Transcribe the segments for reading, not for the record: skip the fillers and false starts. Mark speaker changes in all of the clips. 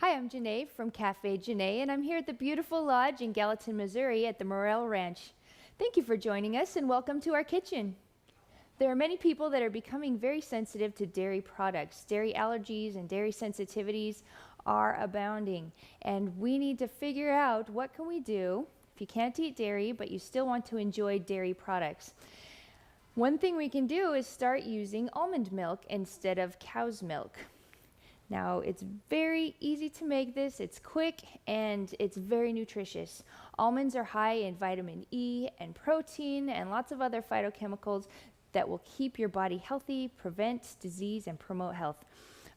Speaker 1: Hi, I'm Janae from Cafe Janae, and I'm here at the beautiful lodge in Gallatin, Missouri at the Morel Ranch. Thank you for joining us and welcome to our kitchen. There are many people that are becoming very sensitive to dairy products. Dairy allergies and dairy sensitivities are abounding, and we need to figure out what can we do if you can't eat dairy but you still want to enjoy dairy products. One thing we can do is start using almond milk instead of cow's milk. Now, it's very easy to make this, it's quick, and it's very nutritious. Almonds are high in vitamin E and protein and lots of other phytochemicals that will keep your body healthy, prevent disease, and promote health.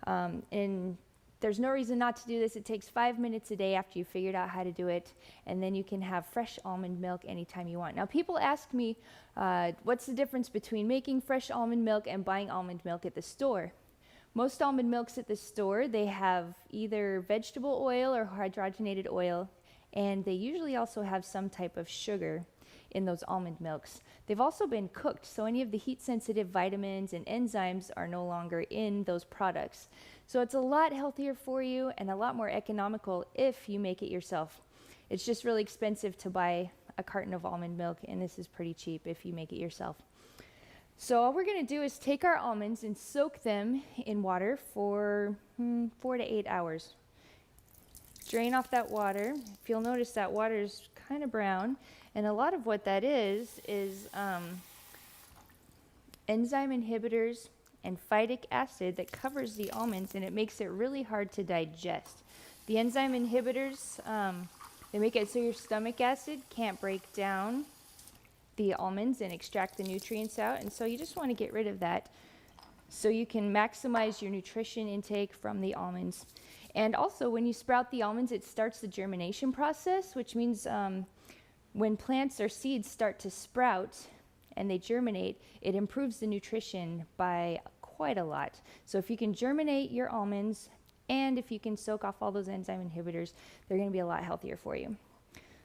Speaker 1: And there's no reason not to do this. It takes 5 minutes a day after you've figured out how to do it, and then you can have fresh almond milk anytime you want. Now, people ask me, what's the difference between making fresh almond milk and buying almond milk at the store? Most almond milks at the store, they have either vegetable oil or hydrogenated oil, and they usually also have some type of sugar in those almond milks. They've also been cooked, so any of the heat-sensitive vitamins and enzymes are no longer in those products. So it's a lot healthier for you and a lot more economical if you make it yourself. It's just really expensive to buy a carton of almond milk, and this is pretty cheap if you make it yourself. So all we're going to do is take our almonds and soak them in water for 4 to 8 hours. Drain off that water. If you'll notice, that water is kind of brown, and a lot of what that is enzyme inhibitors and phytic acid that covers the almonds, and it makes it really hard to digest. The enzyme inhibitors, they make it so your stomach acid can't break down the almonds and extract the nutrients out, and so you just want to get rid of that so you can maximize your nutrition intake from the almonds. And also, when you sprout the almonds, it starts the germination process, which means when plants or seeds start to sprout and they germinate, it improves the nutrition by quite a lot. So if you can germinate your almonds and if you can soak off all those enzyme inhibitors, they're going to be a lot healthier for you.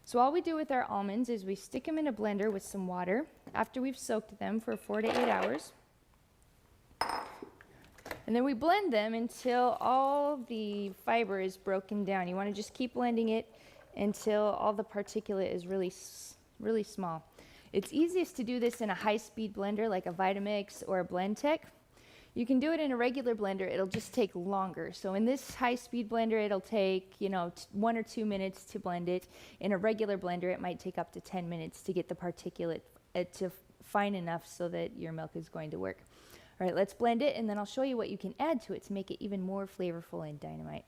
Speaker 1: So all we do with our almonds is we stick them in a blender with some water after we've soaked them for 4 to 8 hours. And then we blend them until all the fiber is broken down. You want to just keep blending it until all the particulate is really small. It's easiest to do this in a high-speed blender like a Vitamix or a Blendtec. You can do it in a regular blender, it'll just take longer. So in this high-speed blender, it'll take, 1 or 2 minutes to blend it. In a regular blender, it might take up to 10 minutes to get the particulate to fine enough so that your milk is going to work. All right, let's blend it, and then I'll show you what you can add to it to make it even more flavorful and dynamite.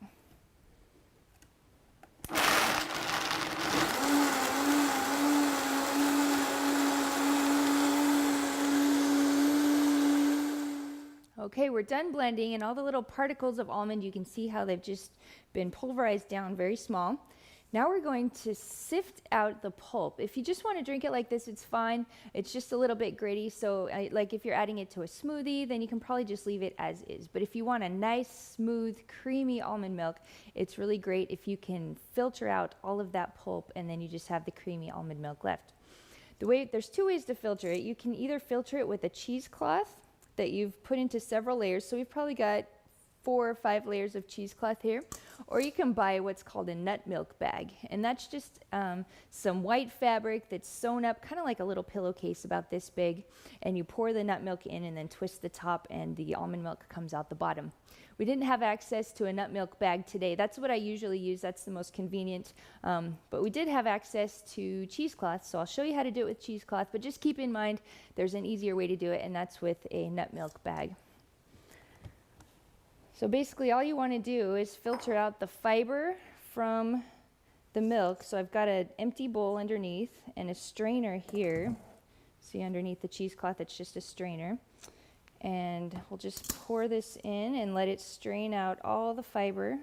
Speaker 1: Okay, we're done blending, and all the little particles of almond, you can see how they've just been pulverized down very small. Now we're going to sift out the pulp. If you just want to drink it like this, it's fine. It's just a little bit gritty, so like if you're adding it to a smoothie, then you can probably just leave it as is. But if you want a nice, smooth, creamy almond milk, it's really great if you can filter out all of that pulp and then you just have the creamy almond milk left. There's 2 ways to filter it. You can either filter it with a cheesecloth that you've put into several layers, so we've probably got 4 or 5 layers of cheesecloth here, or you can buy what's called a nut milk bag, and that's just some white fabric that's sewn up kind of like a little pillowcase about this big, and you pour the nut milk in and then twist the top and the almond milk comes out the bottom. We didn't have access to a nut milk bag today. That's what I usually use. That's the most convenient, but we did have access to cheesecloth, so I'll show you how to do it with cheesecloth, but just keep in mind there's an easier way to do it, and that's with a nut milk bag. So basically all you want to do is filter out the fiber from the milk. So I've got an empty bowl underneath and a strainer here. See underneath the cheesecloth, it's just a strainer. And we'll just pour this in and let it strain out all the fiber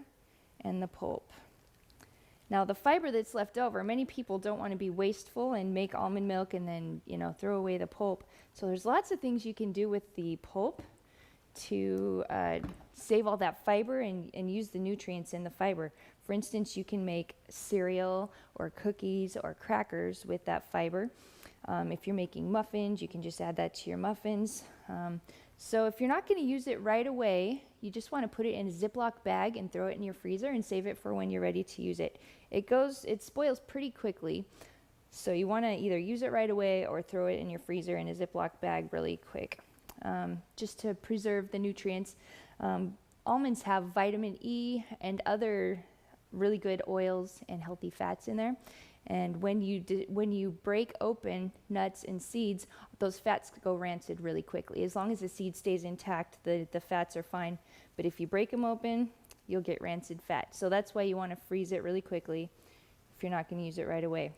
Speaker 1: and the pulp. Now the fiber that's left over, many people don't want to be wasteful and make almond milk and then, throw away the pulp. So there's lots of things you can do with the pulp to save all that fiber and use the nutrients in the fiber. For instance, you can make cereal or cookies or crackers with that fiber. If you're making muffins, you can just add that to your muffins. So if you're not going to use it right away, you just want to put it in a Ziploc bag and throw it in your freezer and save it for when you're ready to use it. It spoils pretty quickly, so you want to either use it right away or throw it in your freezer in a Ziploc bag really quick, just to preserve the nutrients. Almonds have vitamin E and other really good oils and healthy fats in there. And when you break open nuts and seeds, those fats go rancid really quickly. As long as the seed stays intact, the fats are fine. But if you break them open, you'll get rancid fat. So that's why you want to freeze it really quickly if you're not going to use it right away.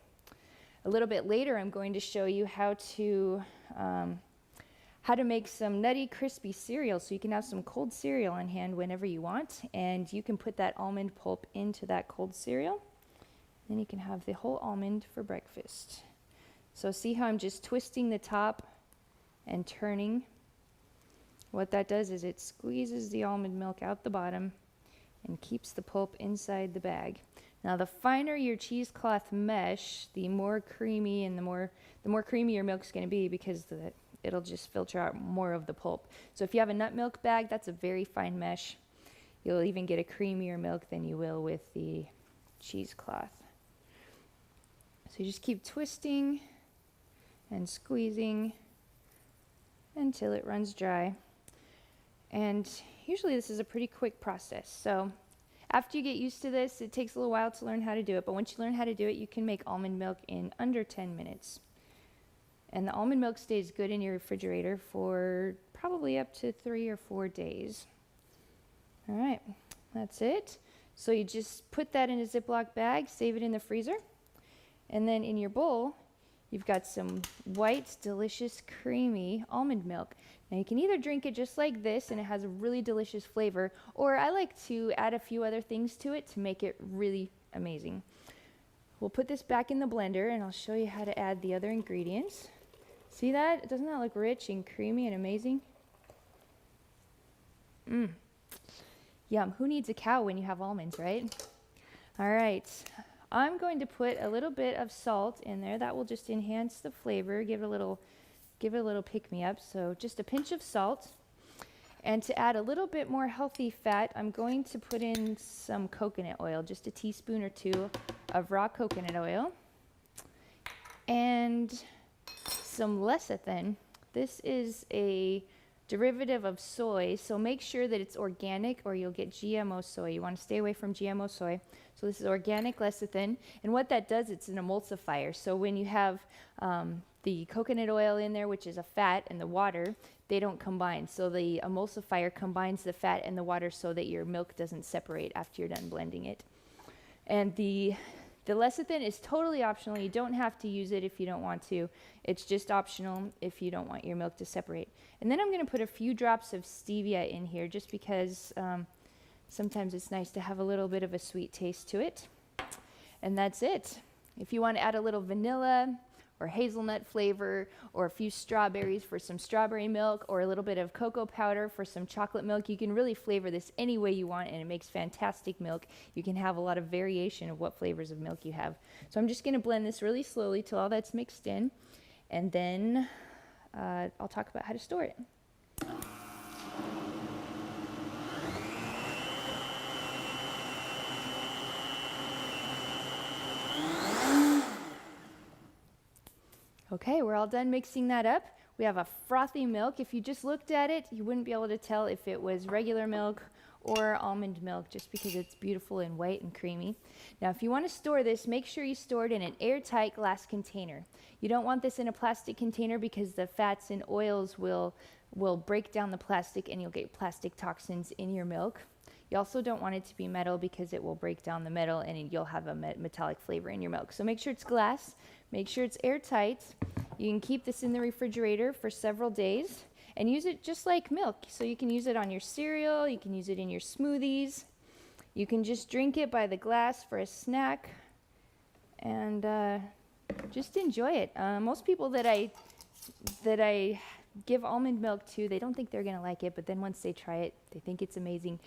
Speaker 1: A little bit later, I'm going to show you how to make some nutty, crispy cereal, so you can have some cold cereal on hand whenever you want. And you can put that almond pulp into that cold cereal. Then you can have the whole almond for breakfast. So see how I'm just twisting the top and turning? What that does is it squeezes the almond milk out the bottom and keeps the pulp inside the bag. Now the finer your cheesecloth mesh, the more creamy and the more creamy your milk's going to be, because it'll just filter out more of the pulp. So if you have a nut milk bag, that's a very fine mesh. You'll even get a creamier milk than you will with the cheesecloth. So you just keep twisting and squeezing until it runs dry. And usually this is a pretty quick process. So after you get used to this, it takes a little while to learn how to do it. But once you learn how to do it, you can make almond milk in under 10 minutes. And the almond milk stays good in your refrigerator for probably up to 3 or 4 days. All right, that's it. So you just put that in a Ziploc bag, save it in the freezer. And then in your bowl, you've got some white, delicious, creamy almond milk. Now you can either drink it just like this, and it has a really delicious flavor, or I like to add a few other things to it to make it really amazing. We'll put this back in the blender, and I'll show you how to add the other ingredients. See that? Doesn't that look rich and creamy and amazing? Yum. Who needs a cow when you have almonds, right? All right. I'm going to put a little bit of salt in there. That will just enhance the flavor, give it a little pick-me-up. So just a pinch of salt. And to add a little bit more healthy fat, I'm going to put in some coconut oil, just a teaspoon or two of raw coconut oil. And some lecithin. This is a derivative of soy, so make sure that it's organic or you'll get GMO soy. You want to stay away from GMO soy. So this is organic lecithin, and what that does, it's an emulsifier. So when you have the coconut oil in there, which is a fat, and the water, they don't combine. So the emulsifier combines the fat and the water so that your milk doesn't separate after you're done blending it. And the lecithin is totally optional. You don't have to use it if you don't want to. It's just optional if you don't want your milk to separate. And then I'm going to put a few drops of stevia in here just because sometimes it's nice to have a little bit of a sweet taste to it. And that's it. If you want to add a little vanilla or hazelnut flavor, or a few strawberries for some strawberry milk, or a little bit of cocoa powder for some chocolate milk, you can really flavor this any way you want, and it makes fantastic milk. You can have a lot of variation of what flavors of milk you have. So I'm just going to blend this really slowly till all that's mixed in, and then I'll talk about how to store it. Okay, we're all done mixing that up. We have a frothy milk. If you just looked at it, you wouldn't be able to tell if it was regular milk or almond milk, just because it's beautiful and white and creamy. Now, if you want to store this, make sure you store it in an airtight glass container. You don't want this in a plastic container because the fats and oils will break down the plastic and you'll get plastic toxins in your milk. You also don't want it to be metal because it will break down the metal and you'll have a metallic flavor in your milk. So make sure it's glass, make sure it's airtight. You can keep this in the refrigerator for several days and use it just like milk. So you can use it on your cereal, you can use it in your smoothies. You can just drink it by the glass for a snack and just enjoy it. Most people that I give almond milk to, they don't think they're gonna like it, but then once they try it, they think it's amazing.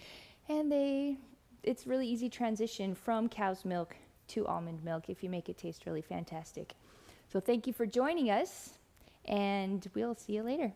Speaker 1: And it's really easy transition from cow's milk to almond milk if you make it taste really fantastic. So thank you for joining us, and we'll see you later.